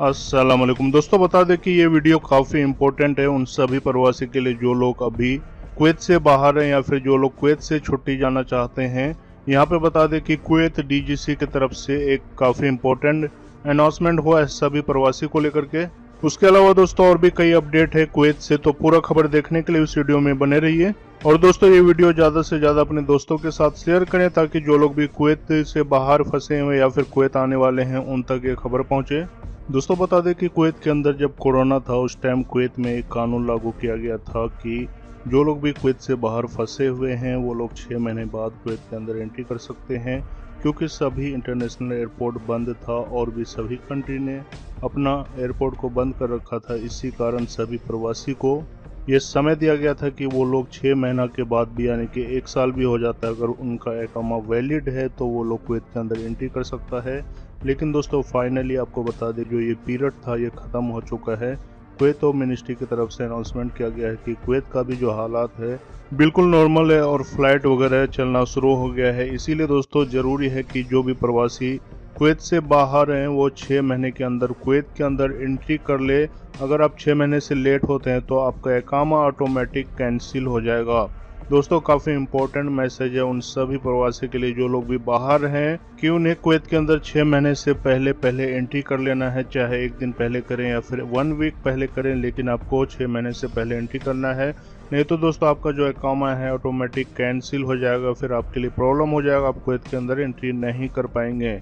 अस्सलाम वालेकुम दोस्तों, बता दें कि ये वीडियो काफ़ी इम्पोर्टेंट है उन सभी प्रवासी के लिए जो लोग अभी कुवैत से बाहर हैं या फिर जो लोग कुवैत से छुट्टी जाना चाहते हैं। यहाँ पे बता दें कि कुवैत डीजीसी की तरफ से एक काफ़ी इम्पोर्टेंट अनाउंसमेंट हुआ है सभी प्रवासी को लेकर के। उसके अलावा दोस्तों और भी कई अपडेट है कुवैत से, तो पूरा खबर देखने के लिए इस वीडियो में बने रहिए। और दोस्तों ये वीडियो ज़्यादा से ज़्यादा अपने दोस्तों के साथ शेयर करें ताकि जो लोग भी कुवैत से बाहर फंसे हुए या फिर कुवैत आने वाले हैं उन तक ये खबर पहुँचे। दोस्तों बता दें कि कुवैत के अंदर जब कोरोना था उस टाइम कुवैत में एक कानून लागू किया गया था कि जो लोग भी कुवैत से बाहर फंसे हुए हैं वो लोग 6 महीने बाद कुवैत के अंदर एंट्री कर सकते हैं, क्योंकि सभी इंटरनेशनल एयरपोर्ट बंद था और भी सभी कंट्री ने अपना एयरपोर्ट को बंद कर रखा था। इसी कारण सभी प्रवासी को ये समय दिया गया था कि वो लोग 6 महीना के बाद भी, यानी कि 1 साल भी हो जाता है, अगर उनका इकामा वैलिड है तो वो लोग कुवैत के अंदर एंट्री कर सकता है। लेकिन दोस्तों फाइनली आपको बता दें जो ये पीरियड था ये ख़त्म हो चुका है। कुवैत और मिनिस्ट्री की तरफ से अनाउंसमेंट किया गया है कि कुवैत का भी जो हालात है बिल्कुल नॉर्मल है और फ्लाइट वगैरह चलना शुरू हो गया है। इसीलिए दोस्तों ज़रूरी है कि जो भी प्रवासी कुवैत से बाहर हैं वो 6 महीने के अंदर कुवैत के अंदर एंट्री कर ले। अगर आप 6 महीने से लेट होते हैं तो आपका इकामा ऑटोमेटिक कैंसिल हो जाएगा। दोस्तों काफ़ी इम्पोर्टेंट मैसेज है उन सभी प्रवासी के लिए जो लोग भी बाहर हैं कि उन्हें कुवैत के अंदर 6 महीने से पहले एंट्री कर लेना है, चाहे 1 दिन पहले करें या फिर 1 वीक पहले करें, लेकिन आपको 6 महीने से पहले एंट्री करना है। नहीं तो दोस्तों आपका जो इकामा है ऑटोमेटिक कैंसिल हो जाएगा, फिर आपके लिए प्रॉब्लम हो जाएगा, आप कुवैत के अंदर एंट्री नहीं कर पाएंगे।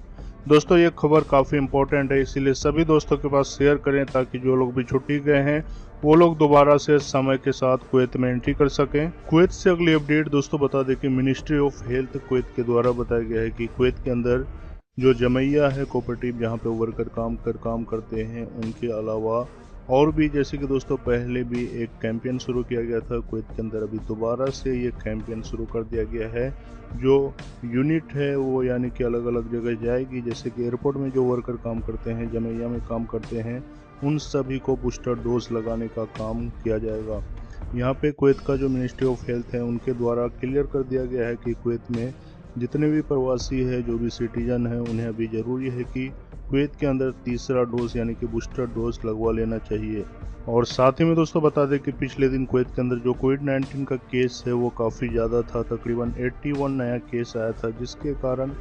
दोस्तों ये खबर काफ़ी इम्पोर्टेंट है, इसीलिए सभी दोस्तों के पास शेयर करें ताकि जो लोग भी छुट्टी गए हैं वो लोग दोबारा से समय के साथ कुवैत में एंट्री कर सकें। कुवैत से अगली अपडेट दोस्तों बता दें कि मिनिस्ट्री ऑफ हेल्थ कुवैत के द्वारा बताया गया है कि कुवैत के अंदर जो जमैया है कोऑपरेटिव जहां पे वर्कर काम करते हैं उनके अलावा और भी, जैसे कि दोस्तों पहले भी एक कैंपेन शुरू किया गया था कुवैत के अंदर, अभी दोबारा से ये कैंपेन शुरू कर दिया गया है। जो यूनिट है वो यानी कि अलग अलग जगह जाएगी, जैसे कि एयरपोर्ट में जो वर्कर काम करते हैं, जमैया में काम करते हैं, उन सभी को बूस्टर डोज लगाने का काम किया जाएगा। यहाँ पे कुवैत का जो मिनिस्ट्री ऑफ हेल्थ है उनके द्वारा क्लियर कर दिया गया है कि कुवैत में जितने भी प्रवासी है, जो भी सिटीजन है, उन्हें अभी ज़रूरी है कि कुवैत के अंदर तीसरा डोज यानी कि बूस्टर डोज लगवा लेना चाहिए। और साथ ही में दोस्तों बता दें कि पिछले दिन कुवैत के अंदर जो कोविड-19 का केस है वो काफ़ी ज़्यादा था, तकरीबन 81 नया केस आया था, जिसके कारण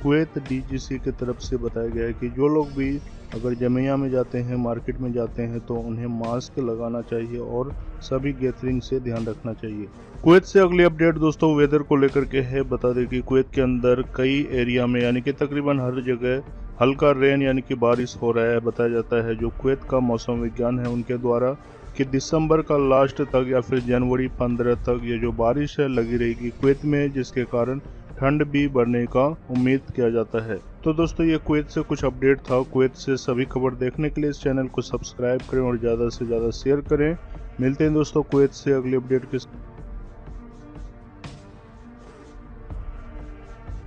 कुवैत डीजीसी की तरफ से बताया गया है कि जो लोग भी अगर जमैया में जाते हैं, मार्केट में जाते हैं, तो उन्हें मास्क लगाना चाहिए और सभी गैदरिंग से ध्यान रखना चाहिए। कुवैत से अगली अपडेट दोस्तों वेदर को लेकर के है। बता दें कि कुवैत के अंदर कई एरिया में यानी कि तकरीबन हर जगह हल्का रेन यानी कि बारिश हो रहा है। बताया जाता है जो कुवैत का मौसम विज्ञान है उनके द्वारा कि दिसंबर का लास्ट तक या फिर जनवरी 15 तक ये जो बारिश है लगी रहेगी कुवैत में, जिसके कारण ठंड भी बढ़ने का उम्मीद किया जाता है। तो दोस्तों ये कुवैत से कुछ अपडेट था। कुवैत से सभी खबर देखने के लिए इस चैनल को सब्सक्राइब करें और ज़्यादा से ज़्यादा शेयर करें। मिलते हैं दोस्तों कुवैत से अगली अपडेट के